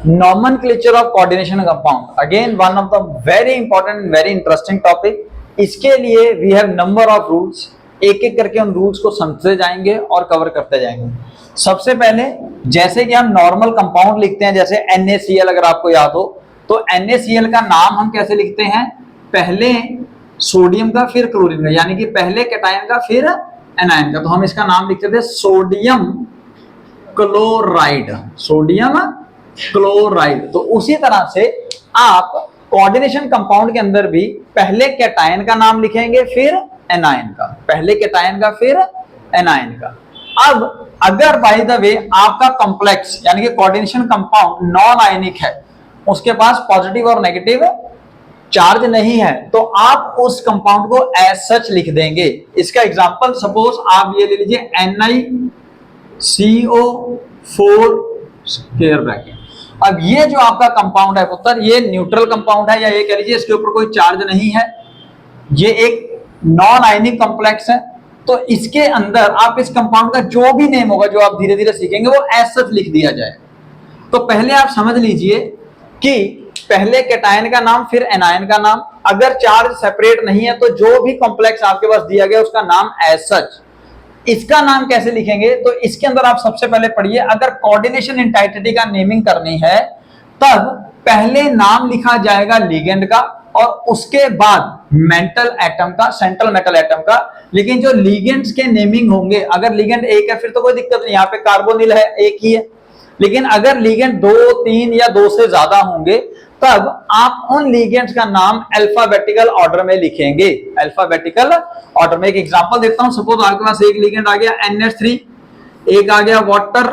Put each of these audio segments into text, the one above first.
Nomenclature of coordination compound, again one of the very important very interesting topic. इसके लिए we have number of rules, एक एक करके उन रूल्स को समझते जाएंगे और कवर करते जाएंगे। सबसे पहले जैसे कि हम नॉर्मल कंपाउंड लिखते हैं, जैसे NaCl अगर आपको याद हो, तो NaCl का नाम हम कैसे लिखते हैं, पहले सोडियम का फिर क्लोरीन का, यानी कि पहले कैटायन का फिर एनायन का। तो हम इसका नाम लिखते थे सोडियम क्लोराइड, सोडियम क्लोराइड। तो उसी तरह से आप कोऑर्डिनेशन कंपाउंड के अंदर भी पहले कैटायन का नाम लिखेंगे फिर एनायन का, पहले कैटायन का फिर एनायन का। अब अगर बाय द वे आपका कॉम्प्लेक्स यानी कि कोऑर्डिनेशन कंपाउंड नॉन आयनिक है, उसके पास पॉजिटिव और नेगेटिव चार्ज नहीं है, तो आप उस कंपाउंड को एज सच लिख देंगे। इसका एग्जांपल सपोज आप ये ले लीजिए NiCO4 स्क्वायर ब्रैकेट। अब ये जो आपका कंपाउंड है पुत्र, ये न्यूट्रल कंपाउंड है, या ये कह लीजिए इसके ऊपर कोई चार्ज नहीं है, ये एक नॉन आयनिक कॉम्प्लेक्स है। तो इसके अंदर आप इस कंपाउंड का जो भी नेम होगा, जो आप धीरे धीरे सीखेंगे, वो एज सच लिख दिया जाए। तो पहले आप समझ लीजिए कि पहले कैटायन का नाम फिर एनायन का नाम, अगर चार्ज सेपरेट नहीं है तो जो भी कॉम्प्लेक्स आपके पास दिया गया उसका नाम एज सच। इसका नाम कैसे लिखेंगे, तो इसके अंदर आप सबसे पहले पढ़िए, अगर कोऑर्डिनेशन एंटाइटी का नेमिंग करनी है तब पहले नाम लिखा जाएगा लिगेंड का और उसके बाद मेटल एटम का, सेंट्रल मेटल एटम का। लेकिन जो लिगेंड्स के नेमिंग होंगे, अगर लिगेंड एक है फिर तो कोई दिक्कत नहीं, यहाँ पे कार्बोनिल है एक ही है। लेकिन अगर लिगेंड 2, 3 या 2 से ज्यादा होंगे तब आप उन लिगेंड्स का नाम अल्फाबेटिकल ऑर्डर में लिखेंगे, अल्फाबेटिकल ऑर्डर में। एक एग्जांपल देता हूं, सपोज आपके पास एक लिगेंड आ गया NH3, एक आ गया वाटर,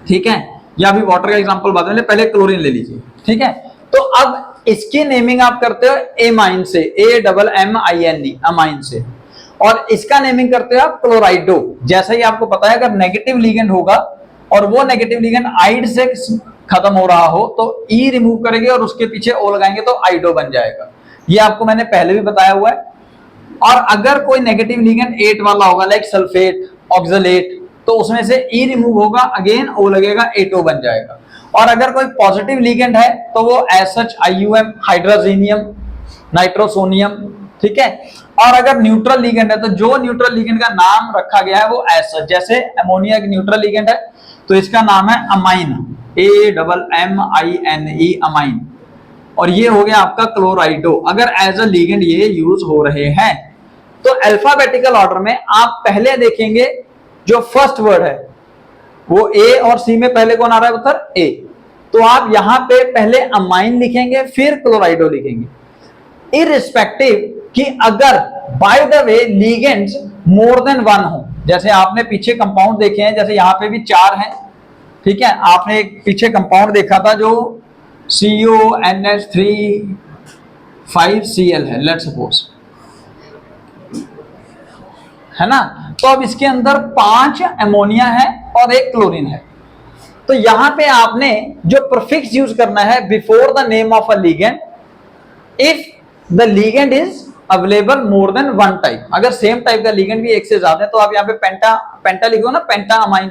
ठीक है, या अभी वाटर का एग्जांपल बाद में, पहले क्लोरीन ले लीजिए, ठीक है। तो अब इसकी नेमिंग आप करते हो एमाइन से, AMMINE, अमाइन से, और इसका नेमिंग करते हो आप क्लोराइडो। जैसा ही आपको पता है अगर नेगेटिव लिगेंड होगा और वो नेगेटिव लिगेंड आइड से खत्म हो रहा हो तो ई रिमूव करेंगे और उसके पीछे ओ लगाएंगे तो आइडो बन जाएगा। ये आपको मैंने पहले भी बताया हुआ है। और अगर कोई नेगेटिव लिगेंड 8 वाला होगा, लाइक सल्फेट, ऑक्सलेट, तो उसमें से ई रिमूव होगा, अगेन ओ लगेगा, एटो बन जाएगा। और अगर कोई पॉजिटिव लिगेंड है तो वो एज सच IUM, हाइड्रोजीनियम, नाइट्रोसोनियम, ठीक है। और अगर न्यूट्रल लिगेंड है तो जो न्यूट्रल लिगेंड का नाम रखा गया है वो एज सच, जैसे अमोनिया एक न्यूट्रल लिगेंड है तो इसका नाम है अमाइन, AMMINE, अमाइन। और ये हो गया आपका क्लोराइडो, अगर एज अ लिगेंड ये यूज हो रहे हैं। तो अल्फाबेटिकल ऑर्डर में आप पहले देखेंगे जो फर्स्ट वर्ड है वो A और C में पहले कौन आ रहा है उत्तर A, तो आप यहां पे पहले अमाइन लिखेंगे फिर क्लोराइडो लिखेंगे, इररिस्पेक्टिव कि अगर bye the way ligands more than 1 हो। जैसे आपने पीछे कंपाउंड देखे हैं, जैसे यहां पे भी 4 हैं, ठीक है। आपने एक पीछे कंपाउंड देखा था जो CONH3 5Cl है, लेट्स सपोज, है ना। तो अब इसके अंदर 5 अमोनिया है और 1 क्लोरीन है। तो यहां पे आपने जो प्रीफिक्स यूज करना है before the name of a ligand, if the ligand is available more than 1 type. अगर सेम टाइप का लिगेंड भी एक से ज्यादा है तो आप यहाँ पे पेंटा लिखो ना, पेंटा अमाइन।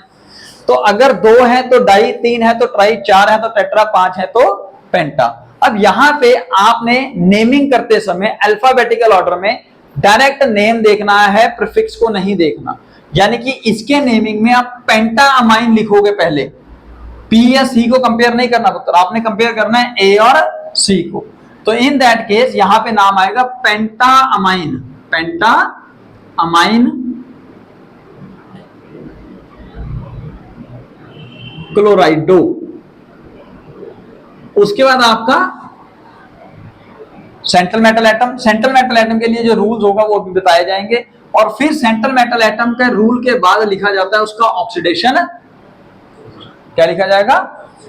तो अगर 2 है तो डाई, 3 है तो ट्राई, 4 है तो टेट्रा, 5 है तो पेंटा। अब यहां पे आपने नेमिंग करते समय अल्फाबेटिकल ऑर्डर में डायरेक्ट नेम देखना है, प्रीफिक्स को नहीं देखना। यानी कि इसके नेमिंग में आप पेंटा अमाइन लिखोगे पहले, P या C को कंपेयर नहीं करना पुत्र, आपने कंपेयर करना है A और C को। तो इन दैट केस यहां पे नाम आएगा पेंटा अमाइन, पेंटा अमाइन क्लोराइडो। उसके बाद आपका central metal atom, central metal atom के लिए जो रूल्स होगा वो भी बताए जाएंगे। और फिर सेंट्रल मेटल एटम के रूल के बाद लिखा जाता है उसका ऑक्सीडेशन, क्या लिखा जाएगा,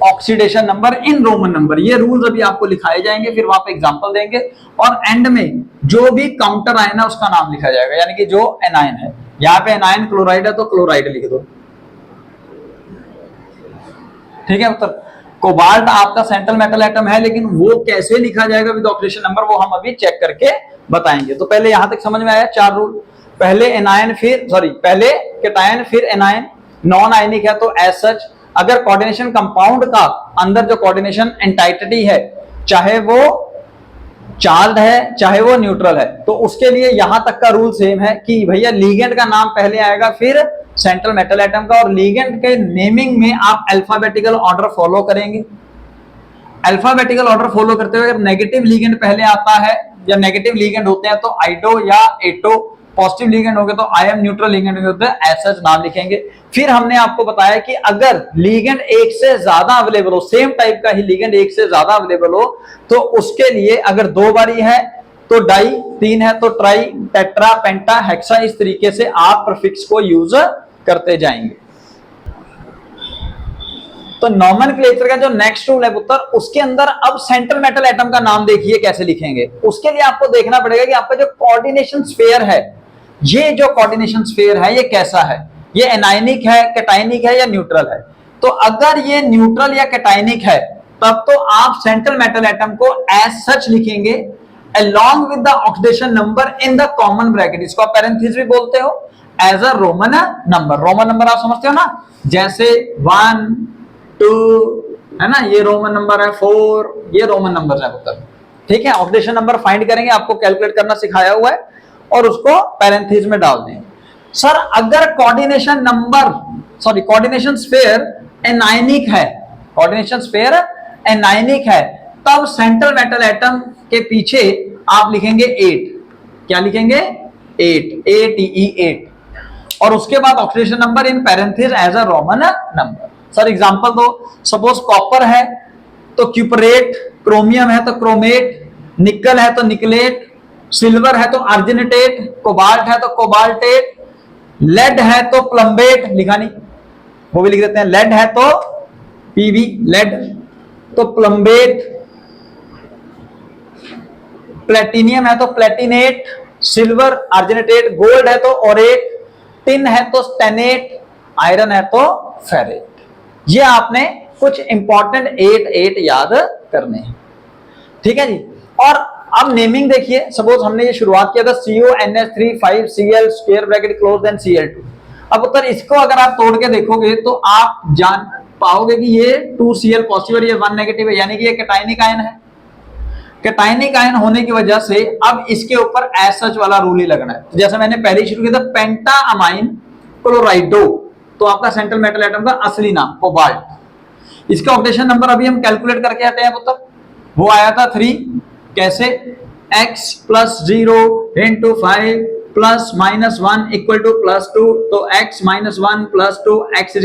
oxidation number in Roman number. ये रूल्स अभी आपको लिखाए जाएंगे, फिर वहां पे एग्जांपल देंगे। और एंड में जो भी काउंटर आयन है उसका नाम लिखा जाएगा, यानी कि जो एनायन है, यहाँ पे एनायन क्लोराइड है तो क्लोराइड लिख दो, ठीक है। मतलब कोबाल्ट आपका सेंट्रल मेटल एटम है, लेकिन वो कैसे लिखा जाएगा विद ऑक्सीडेशन नंबर वो हम अभी चेक करके बताएंगे। तो पहले यहां तक समझ में आया 4 रूल, पहले एनायन फिर पहले कैटायन फिर एनायन, नॉन आयनिक है तो एज सच, अगर कोऑर्डिनेशन कंपाउंड का अंदर जो कोऑर्डिनेशन एंटाइटी है, चाहे वो चार्ज है चाहे वो न्यूट्रल है, तो उसके लिए यहां तक का रूल सेम है कि भैया लीगेंड का नाम पहले आएगा फिर सेंट्रल मेटल एटम का, और लीगेंड के नेमिंग में आप अल्फाबेटिकल ऑर्डर फॉलो करेंगे। अल्फाबेटिकल ऑर्डर फॉलो करते हुए अगर नेगेटिव लीगेंड पहले आता है या नेगेटिव लीगेंड होते हैं तो आइडो या एटो, पॉजिटिव लीगेंड हो गए तो आयन, न्यूट्रल लीगेंड होते हैं ऐसा नाम लिखेंगे। फिर हमने आपको बताया कि अगर लीगेंड एक से ज्यादा अवेलेबल हो, सेम टाइप का ही लीगेंड एक से ज्यादा अवेलेबल हो, तो उसके लिए अगर 2 बारी है तो डाई, 3 है तो ट्राई, टेट्रा, पेंटा, हेक्सा, इस तरीके से आप प्रीफिक्स को यूज करते जाएंगे। तो नॉमेनक्लेचर का जो नेक्स्ट रूल है पुत्र, उसके अंदर अब सेंट्रल मेटल एटम का नाम देखिए कैसे लिखेंगे। उसके लिए आपको देखना पड़ेगा कि आपका जो कोऑर्डिनेशन स्फीयर है, ये जो कोऑर्डिनेशन स्फीयर है ये कैसा है, ये एनायनिक है, कैटायनिक है या न्यूट्रल है। तो अगर ये न्यूट्रल या कैटायनिक है तब तो आप सेंट्रल मेटल एटम को एज सच लिखेंगे along with the oxidation number in the common bracket, इसको आप पैरेंथेसिस भी बोलते हो, as a Roman number. Roman number आप समझते हो ना, जैसे 1 2 है ना, ये रोमन नंबर है, 4 ये रोमन नंबर है पुत्र, ठीक है। ऑक्सीडेशन नंबर फाइंड करेंगे, आपको कैलकुलेट करना सिखाया हुआ है और उसको पैरेंथेसिस में डाल देंगे। सर अगर coordination number sorry coordination sphere anionic है, कोऑर्डिनेशन स्फीयर एनायनिक है, तब सेंट्रल मेटल एटम के पीछे आप लिखेंगे 8, क्या लिखेंगे 8, ATE 8, और उसके बाद oxidation number in parenthesis as a Roman number. Sir example दो, सपोज कॉपर है तो क्यूपरेट, क्रोमियम है तो क्रोमेट, निकल है तो निकलेट, सिल्वर है तो अर्जिनेटेट, कोबाल्ट है तो कोबाल्टेट, लेड है तो प्लम्बेट, लिखा नहीं वो भी लिख देते हैं, लेड है तो पीवी लेड तो प्लम्बेट, प्लेटिनियम है तो प्लेटिनेट, सिल्वर अर्जिनेटेट, गोल्ड है तो ओरेट, टिन है तो स्टेनेट, आयरन है तो फेरेट। ये आपने कुछ इंपॉर्टेंट 8 याद करने हैं, ठीक है जी। और अब नेमिंग देखिए, सपोज हमने ये शुरुआत किया था CONH3 5Cl square bracket close then Cl2। अब उत्तर इसको अगर आप तोड़ के देखोगे तो आप जान पाओगे कि ये 2Cl पॉजिटिव और ये 1 नेगेटिव है, यानी कि ये कैटायनिक आयन है। कैटायनिक आयन होने की वजह से अब इसके ऊपर एज सच वाला रूल ही लगना है। जैसे मैंने पहले शुरू किया था पेंटा अमाइन क्लोराइडो, तो आपका सेंट्रल मेटल एटम का असली नाम कोबाल्ट। इसका ऑक्सीडेशन नंबर अभी हम कैलकुलेट करके आते हैं पुत्र, वो आया था 3, कैसे x + 0 × 5 + -1 = +2, तो x - 1 + 2 x =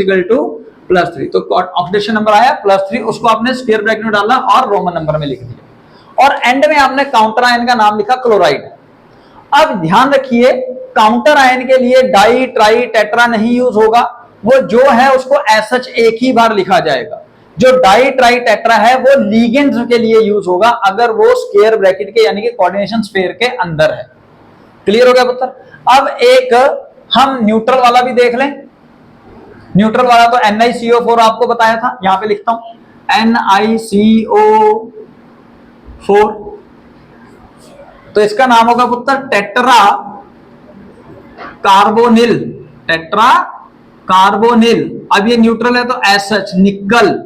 +3, तो ऑक्सीडेशन नंबर आया +3, उसको आपने स्क्वायर ब्रैकेट में डाला और रोमन नंबर में लिख दिया, और एंड में आपने काउंटर आयन का नाम लिखा क्लोराइड। अब ध्यान रखिए काउंटर आयन के लिए डाई, ट्राई, टेट्रा नहीं यूज होगा, वो जो है उसको एज सच एक ही बार लिखा जाएगा। जो डाई, ट्राई, टेट्रा है वो लीगेंड्स के लिए यूज होगा अगर वो स्क्वायर ब्रैकेट के यानी कि कोऑर्डिनेशन स्फीयर के अंदर है। क्लियर हो गया पुत्र। अब एक हम न्यूट्रल वाला भी देख लें। न्यूट्रल वाला तो NiCO4 आपको बताया था, यहां पे लिखता हूं NiCO4, तो इसका नाम होगा पुत्र टेट्रा कार्बोनिल, टेट्रा कार्बोनिल। अब ये न्यूट्रल है तो एज सच निकल,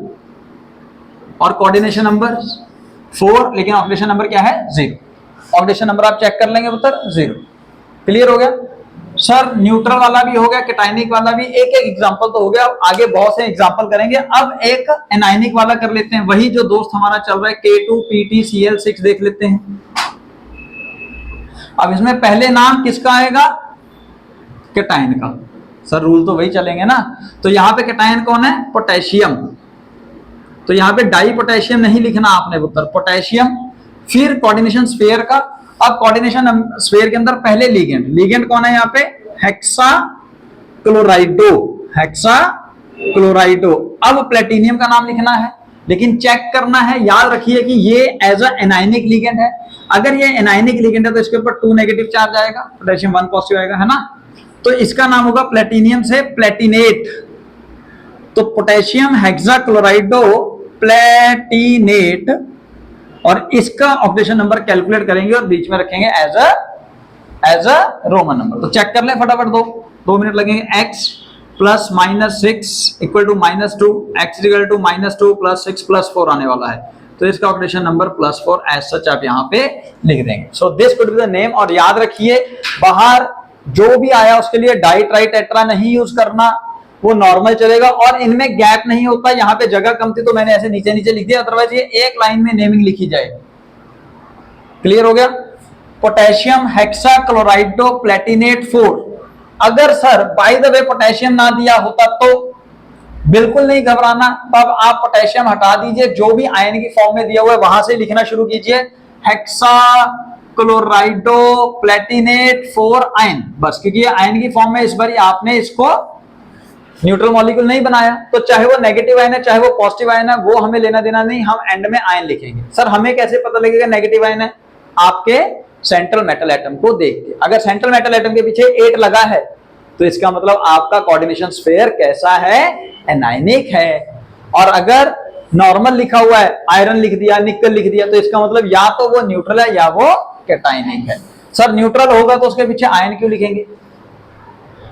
और कोऑर्डिनेशन नंबर 4, लेकिन ऑक्सीडेशन नंबर क्या है 0। ऑक्सीडेशन नंबर आप चेक कर लेंगे पुत्र 0। क्लियर हो गया सर। न्यूट्रल वाला भी हो गया, कैटायनिक वाला भी, एक एग्जांपल तो हो गया, आगे बहुत से एग्जांपल करेंगे। अब एक एनायनिक वाला कर लेते हैं, वही जो दोस्त हमारा चल रहा है K2PtCl6 देख लेते हैं। अब इसमें पहले नाम किसका आएगा, कैटायन का। सर रूल तो वही चलेंगे ना, तो यहाँ पे कैटायन कौन है, पोटेशियम, तो यहाँ पे डाई पोटेशियम नहीं लिखना आपने पुत्र, पोटेशियम। फिर कोऑर्डिनेशन स्फीयर का, अब कोऑर्डिनेशन स्फीयर के अंदर पहले लीगेंड, लीगेंड कौन है यहाँ पे, हेक्सा क्लोराइडो, हेक्सा क्लोराइडो। अब प्लेटिनियम का नाम लिखना है, लेकिन चेक करना है, याद रखिए कि ये एज अ एनायनिक लिगेंड है। अगर ये एनायनिक लिगेंड है तो इसके ऊपर 2 नेगेटिव चार्ज आएगा, पोटेशियम 1 पॉजिटिव आएगा, है ना। तो इसका नाम होगा प्लेटिनियम से प्लेटिनेट, तो पोटेशियम हेक्साक्लोराइडो प्लेटिनेट, और इसका ऑक्सीडेशन नंबर कैलकुलेट करेंगे और बीच में रखेंगे एज अ रोमन नंबर। तो चेक कर ले फटाफट, 2 मिनट लगेंगे। x plus -6 equal to -2, x equal to -2 plus 6 plus 4 आने वाला है, तो इसका ऑक्सीडेशन नंबर +4 एज सच आप यहाँ पे लिख देंगे। So this could be the name. और याद रखिए बाहर जो भी आया उसके लिए डाई ट्राई टेट्रा नहीं यूज करना, वो नॉर्मल चलेगा। और इनमें गैप नहीं होता, यहाँ पे जगह कम थी तो मैंने ऐसे नीचे नीचे लिख दिया, अदरवाइज ये एक लाइन में नेमिंग लिखी जाएगी। क्लियर हो गया? Potassium hexachlorido platinate 4। अगर sir by the way potassium ना दिया होता तो बिल्कुल नहीं घबराना, तब आप पोटेशियम हटा दीजिए, जो भी आयन की फॉर्म में दिया हुआ है वहां से लिखना शुरू कीजिए, हेक्साक्लोराइडो प्लेटिनेट 4 आयन, बस। क्योंकि ये आयन की फॉर्म में इस बार आपने इसको न्यूट्रल मॉलिक्यूल नहीं बनाया, तो चाहे वो नेगेटिव आयन है चाहे वो पॉजिटिव आयन है, वो हमें लेना देना नहीं, हम एंड में आयन लिखेंगे। सर हमें कैसे पता लगेगा नेगेटिव आयन है? आपके सेंट्रल मेटल एटम को देख के। अगर सेंट्रल मेटल एटम के पीछे 8 लगा है तो इसका मतलब आपका कोऑर्डिनेशन स्फीयर कैसा है? एनायनिक है। और अगर नॉर्मल लिखा हुआ है, आयरन लिख दिया, निकल लिख दिया, तो इसका मतलब या तो वो न्यूट्रल है या वो कैटायनिक है। सर न्यूट्रल होगा तो उसके पीछे आयन क्यों लिखेंगे?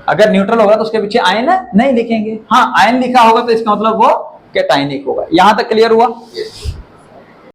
अगर न्यूट्रल होगा तो उसके पीछे आयन नहीं लिखेंगे। हाँ आयन लिखा होगा तो इसका मतलब वो कैटायनिक होगा। यहां तक क्लियर हुआ?